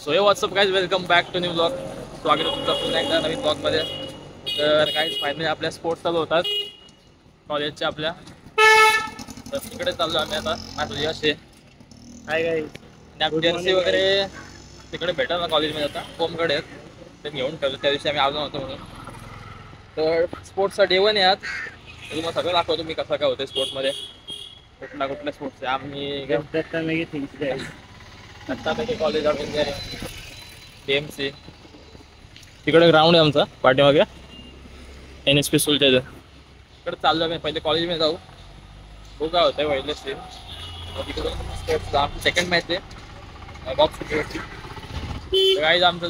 So hey what's up guys, welcome back to new blog. स्वागत आहे तुमचं पुन्हा एकदा नवीन ब्लॉगमध्ये. तर गाईज फायनली आपल्या स्पोर्ट्स चालू होतात कॉलेजच्या आपल्या. तर तिकडे चाललो आम्ही आता. माझं यश आहे. Hi guys. जर्सी वगैरे तिकडे भेटा ना कॉलेजमध्ये. आता होमकडे आहेत, ते घेऊन ठेवलं. त्या दिवशी आम्ही आलो नव्हतो म्हणून. तर स्पोर्ट्सचा डे 1 आहे आज. तुम्हाला सगळं दाखवतो मी कसं काय होतं स्पोर्ट्समध्ये, कुठल्या स्पोर्ट्स आहे. आम्ही आत्तापैकी कॉलेज ऑफ इंजिनिअरिंग DMC. तिकडे ग्राउंड आहे आमचा पाठीमागे NSP स्कूलच्या इथं. तिकडे चाललो आम्ही. पहिले कॉलेजमध्ये जाऊ, बघू काय होतं पहिले सीन. तिकडून स्पोर्ट्सचा सेकंड मॅच आहे बॉक्स क्रिकेटची. गाईज आमचं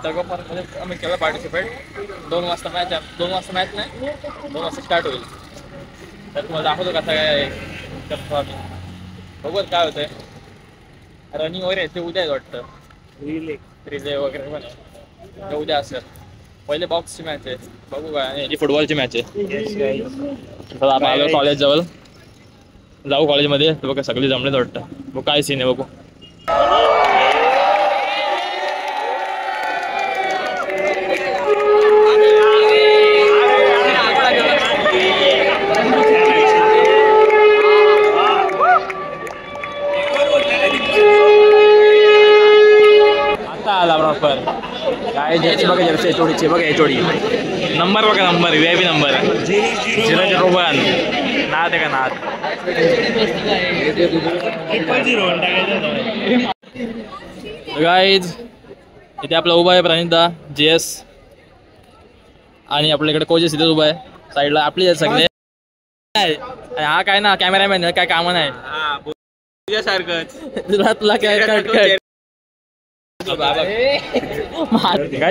तगोफारमध्ये आम्ही केलं पार्टिसिपेट. 2 वाजता मॅच आहे. 2 वाजता मॅच नाही, 2 वाजता स्टार्ट होईल. तर तुम्हाला दाखवतो कसं काय करतो आम्ही. बघू काय होतंय. रनिंग वगैरे ते उद्या वाटतं. रिले वगैरे पण ते उद्या असेल. पहिले बॉक्सची मॅच आहे, बघू काय. आणि फुटबॉलची मॅच आहे. आपण आलो कॉलेज जवळ, जाऊ कॉलेजमध्ये. तर बघा सगळी जमलेच वाटतं. बघू काय सीन आहे बघू. काय जर्सी बघा, जर्सी HODची बघा. HOD नंबर बघा, नंबर VIP नंबर 001. नाद आहे का नाद. गाईज इथे आपला उभा आहे प्रणिता GS. आणि आपल्याकडे कोचेस इथेच उभा आहे साईडला. आपली सगळे. हा काय ना कॅमेरामॅन काय कामं नाही तुझ्यासारखं. तुला काय काय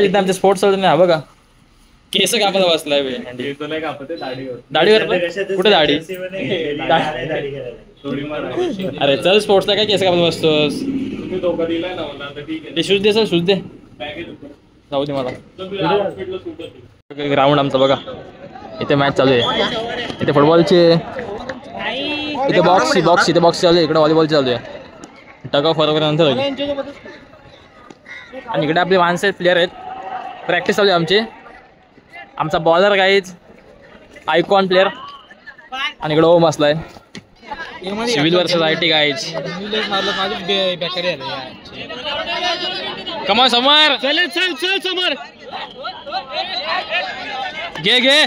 इथं आमच्या स्पोर्ट्स नाही. बघा केस कापायला बसलाय. दाढीवर कुठे दाढी. अरे चल स्पोर्ट्सला काय केस कापत बसतोस. ते शूज दे सर, शूज दे. जाऊ दे मला. ग्राउंड आमचं बघा. इथे मॅच चालू आहे. इथे फुटबॉलची, इथे बॉक्स इथे बॉक्स चालू आहे. इकडे व्हॉलीबॉल चालू आहे. टग ऑफ वॉर वगैरे नंतर. आणि इकडे आपले माणसं प्लेयर आहेत. प्रॅक्टिस चालू आहे आमची. आमचा बॉलर गाईज आयकॉन प्लेयर. आणि इकडे ओम बसलाय. Civil versus IT guys. कमा समर चल समर घे.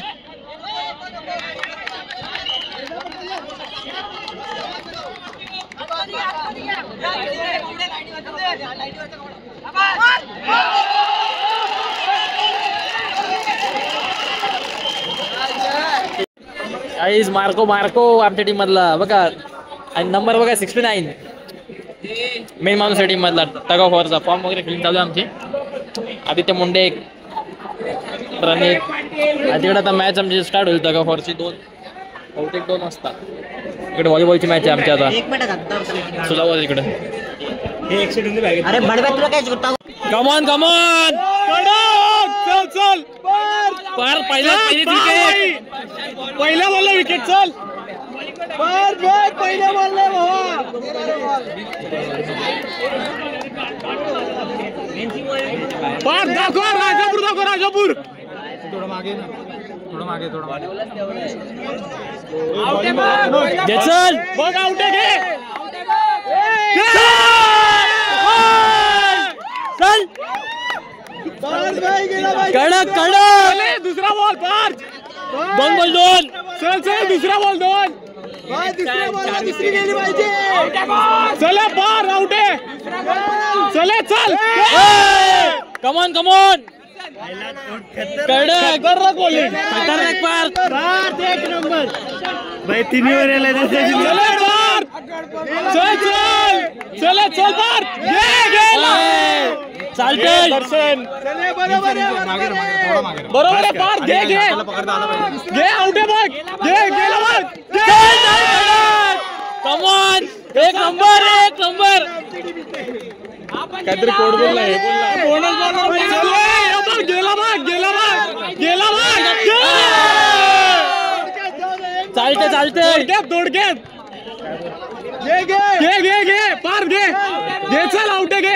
गाईज मार्को आमच्या टीम मधला बघा. आणि नंबर बघा 69. मेन माणूस टीम मधला. टग ऑफ वॉरचा फॉर्म वगैरे फिल्म चालू आहे आमची. आदित्य मुंडे, प्रणित. तिकडे आता मॅच आमची स्टार्ट होईल टग ऑफ वॉरची. 2 वाजता. इकडे व्हॉलीबॉलची मॅच आहे आमची आता. सुजावा इकडे. कमॉन चल पार. पहिला बॉलला विकेट. चल पहिल्या बॉलला पार. दाखव राजापूर. थोडं मागे चल बघ. आउट घे. चल कडक. दुसरा बॉल पार. 2 बॉल 2. चल दुसरा बॉल 2. दुसरी गेली पाहिजे. चला पार. आउट आहे. चल कमॉन कडक बॉलिंग. खतरनाक पार. एक नंबर भाई. 3 वर चल पार. चालतंय दर्शन. बरोबर आहे पार. घे आउट आहे बघ. गेला बघ. कमॉन. एक नंबर. काहीतरी कोड बोलला. गेला चालते थोडक्यात. घे पार घे चल आउट घे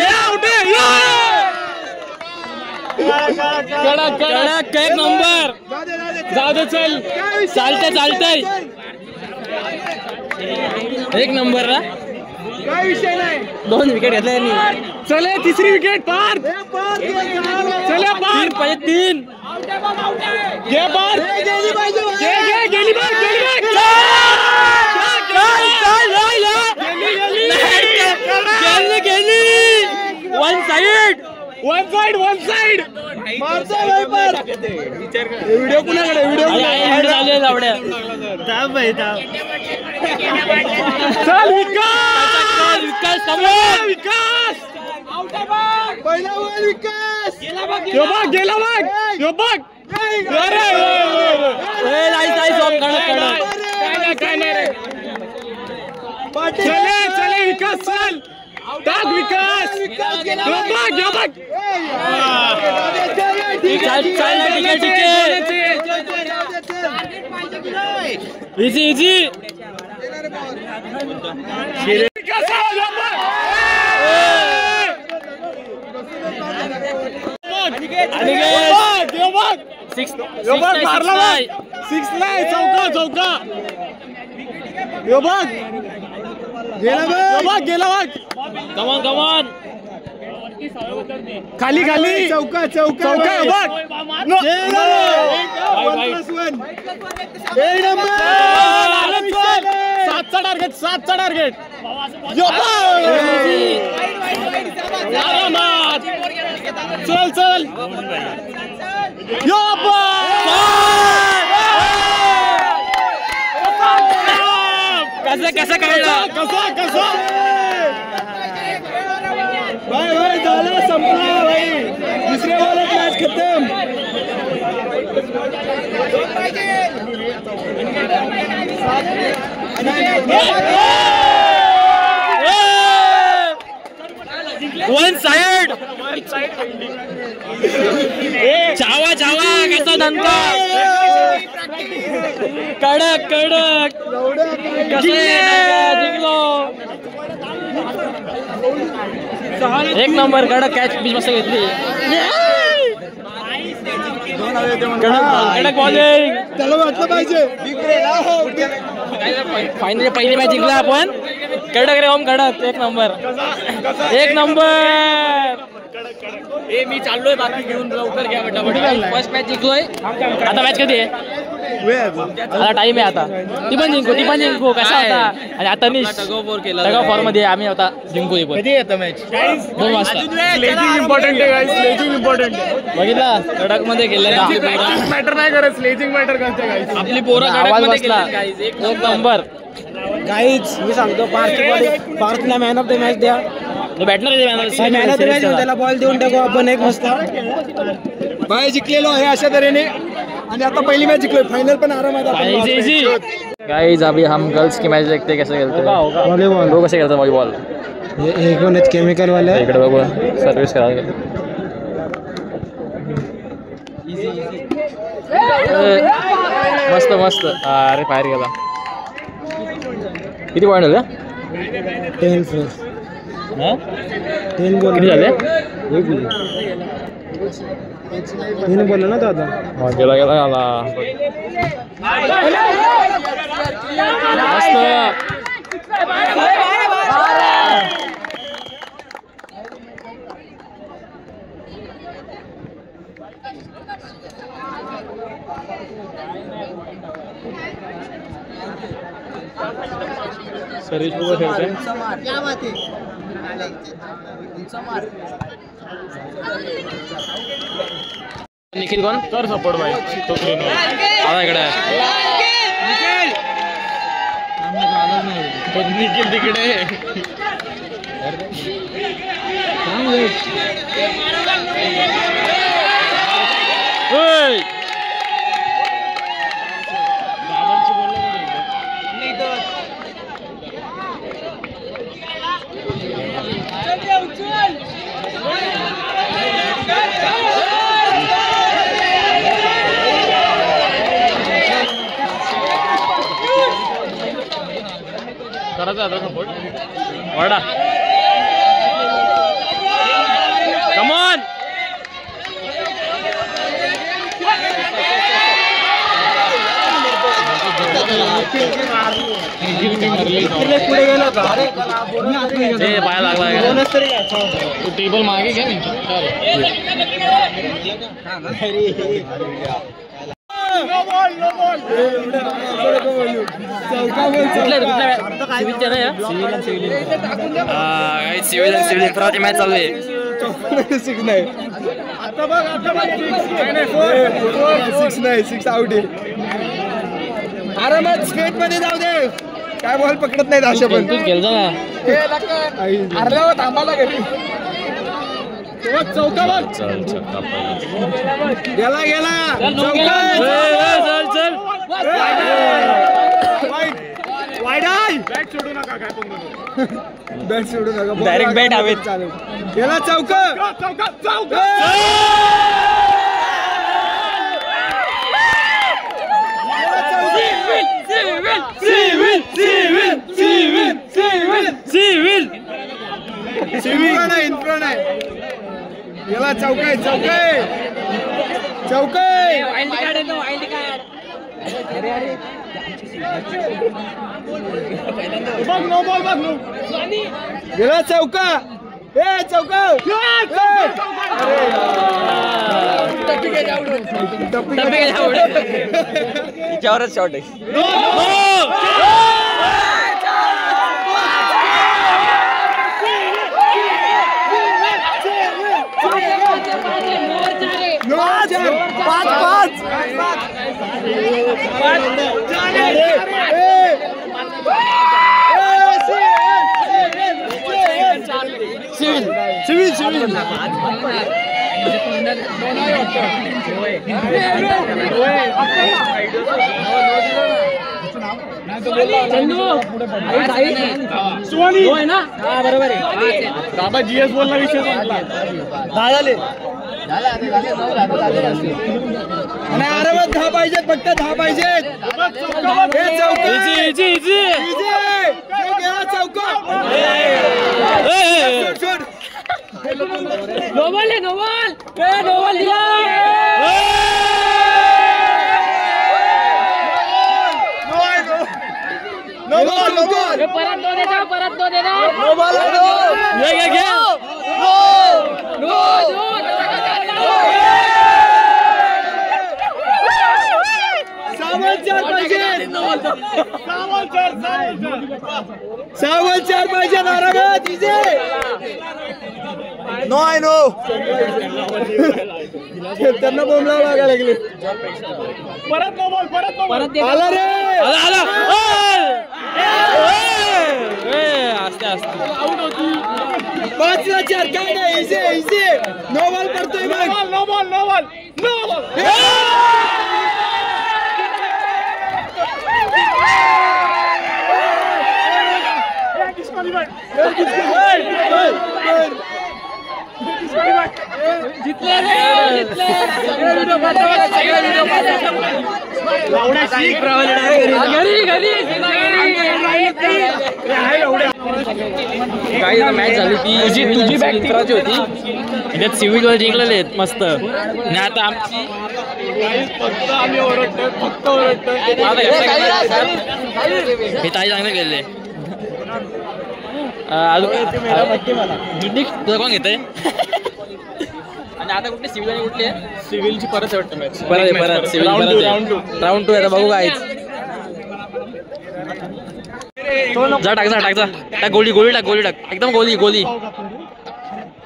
आउट कडक एक नंबर जाऊ दे चल चालतंय एक नंबर ना काय विषय नाही 2 विकेट घेतल्या यांनी चले तिसरी विकेट पार चले पार पाहिजे 3 घे पार गेली वन साइड व्हिडिओ कुणाकडे चल विकास पहिला बॉल विकास गेला बघ चले विकास चल टाक विकास इजी चौका गेला कमान खाली चौका सातचा टार्गेट चल कसं भाई झालं संपला भाई दुसऱ्या बॉलात मॅच खतम वन साइड जावा कसा धंदा कडक एक नंबर कडक कॅच बीच मस्त घेतली कडक बॉलिंग त्याला वाटलं पाहिजे फायनली पहिली मॅच जिंकला आपण कडक रे ओम कडक एक नंबर मी चाललोय बाकी घेऊन लवकर घ्या फर्स्ट मॅच जिंकलोय आता मॅच कधी आहे आता टाइम आहे आता ती पण जिंकू कसा होता आणि आता मी टग फॉर्म मध्ये आम्ही आता जिंकू कधी येतं मॅच 2 वाजता स्लेजिंग इम्पॉर्टंट आहे बघितला कडक मध्ये गेलं मॅटर नाही करत स्लेजिंग मॅटर करते आपली पोरं कडक मध्ये गेली एक नंबर गाईज मी सांगतो पार्थला मॅन ऑफ द मॅच द्या बॅटनर मॅन ऑफ द मॅच त्याला बॉल देऊन टाकू आपण एक मस्त बाय जिंकलेलो आहे अशा तऱ्हेने आणि आता पहिली मॅच जिंकलोय फाइनल पण आरामात गाइस अभी हम गर्ल्स की मैच देखते हैं कैसे खेलते हैं वॉलीबॉल लोग कैसे खेलते हैं वॉलीबॉल ये एक वन केमिकल वाले इकडे बघू सर्विस करा मस्त अरे फायर गेला किती पॉइंट होते 10 प्लस 10 बॉल किती झाले 3 बोलला ना दादा गेला सर्विस क्या बात है निखिल कोण कर सपोर्ट भाई तो आला इकडे निखिल तिकडे आता सपोर्ट वाडा कम ऑन पाया लागला तू टेबल मागे घ्या सिव्हिल इंफ्राची मॅच चालू आहे सिक्स आउट आहे आरामात स्ट्रेट मध्ये जाऊ दे काय बॉल पकडत नाही अशा पण तूच खेळतो ना हरल्यावर थांबायला घरी चौका बघ गेला गेला चल बॅट सोडू नका काय पण बॅट सोडू नका डायरेक्ट बॅट हवेत चालेल गेला चौका इन्फ्रंट आहे याला चौकाय गेला चौका तिच्यावरच शॉट आहे बरोबर आहे बाबा जीएस बोलला विषय झाले आणि आरामात 10 पाहिजेत फक्त 10 पाहिजेत परत दो देना सावल 4 पाहिजे आरामात नो आय नो त्यांना बोंबलावं लागायला लागले परत आला रे आला आस्ते 5ला 4 काय नाही इझी नो बॉल पडतोय नो बॉल जितले काही मॅच झाली ती तुझी बॅटिंग होती त्यात सिव्हिल वर जिंकलेले आहेत मस्त आणि आता आमची मी ताई चांगले गेले तुझं कोण घेतय आणि आता कुठली सिव्हिल आणि कुठली आहे सिव्हिलची परत वाटतं मॅच परत सिव्हिल राऊंड 2 आता बघू काय जा टाक गोळी टाक एकदम गोली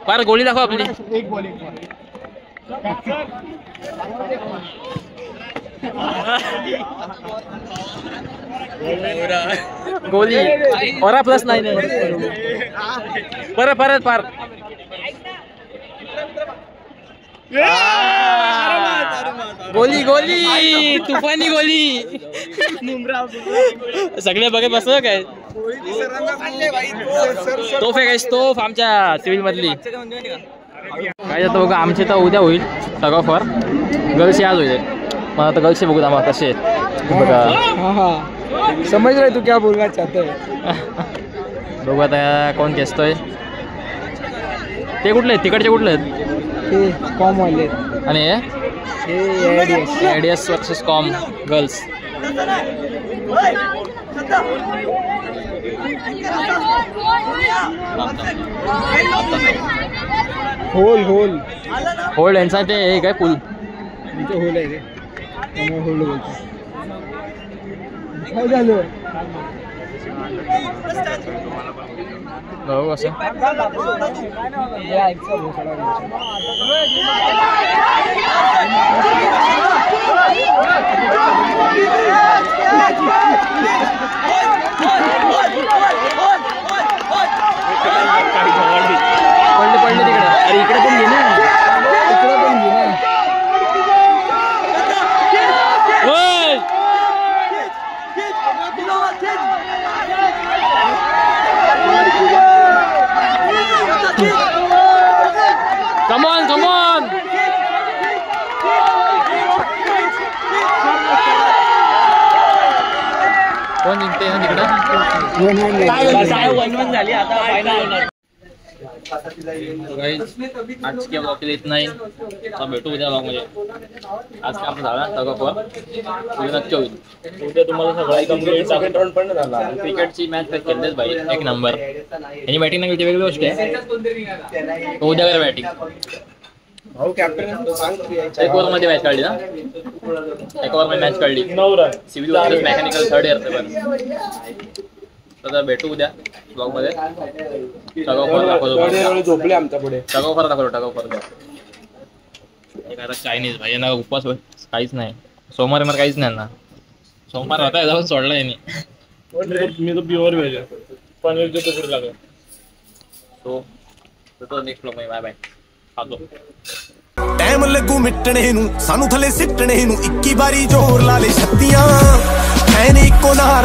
पार गोळी दाखव आपली गोली और +9 परत पार गोली तुफानी गोली सगळे बघत बस काय तोफ आहे तोफ आमच्या सिव्हिल मधली काय जातं बघा आमची तर उद्या होईल टग ऑफ वॉर गर्ल्स आज होईल मग आता गर्ल्स बघू आम्हाला कसे आहेत बघा समझ रहे तू क्या बोलना चाहते हैं बघू आता कोण खेचतोय. ते कुठले आहेत, तिकडचे कुठले आहेत? ते कॉम वाले आणि हे एडीएस वर्सेस कॉम गर्ल्स. होल होल होल्ड यांचा ते हे काय पूल इथे होल आहे रे, त्यामुळे होल बोलतो. काय झालं? बघू कसं. पडले तिकडे. अरे इकडे पण घे ना, इकडे पण घे ना. Come on, come on. कोण जिंकते ना तिकडं? 1-1 झाली आता फायनल. आजच्या ब्लॉगला इथं नाही. आता भेटू उद्या ब्लॉगमध्ये. आज काम झाला तगाफवर उद्या नक्की होईल. उद्या तुम्हाला सगळं क्रिकेटची मॅच खेळतेच भाई एक नंबर. आणि बॅटिंग नाही वेगळी गोष्ट आहे. उद्या करा बॅटिंग. एक ओव्हर मध्ये मॅच काढली ना, एक ओव्हर मध्ये मॅच काढली. सिव्हिल मेकॅनिकल थर्ड इयर तर भेटू उद्या ब्लॉग मध्ये. झोपले आमच्या पुढे. टगाफर दाखवतो. एक आता चायनीज भाई ना, उपवास काहीच नाही. सोमवारी मला काहीच नाही ना. सोमवार होता जाऊन सोडला यांनी. मी तो प्युअर व्हेज आहे. पनीरचे तुकडे लागले. तो नेक्स्ट ब्लॉग मध्ये. Bye bye. खातो. ਟਾਈਮ ਲੱਗੂ ਮਿਟਣੇ ਨੂੰ ਸਾਨੂੰ ਥੱਲੇ ਸਿੱਟਣੇ ਨੂੰ 21 ਵਾਰੀ ਜ਼ੋਰ ਲਾ ਲੈ ਛੱਤੀਆਂ ਐ ਨੀ ਇੱਕੋ ਨਾਰ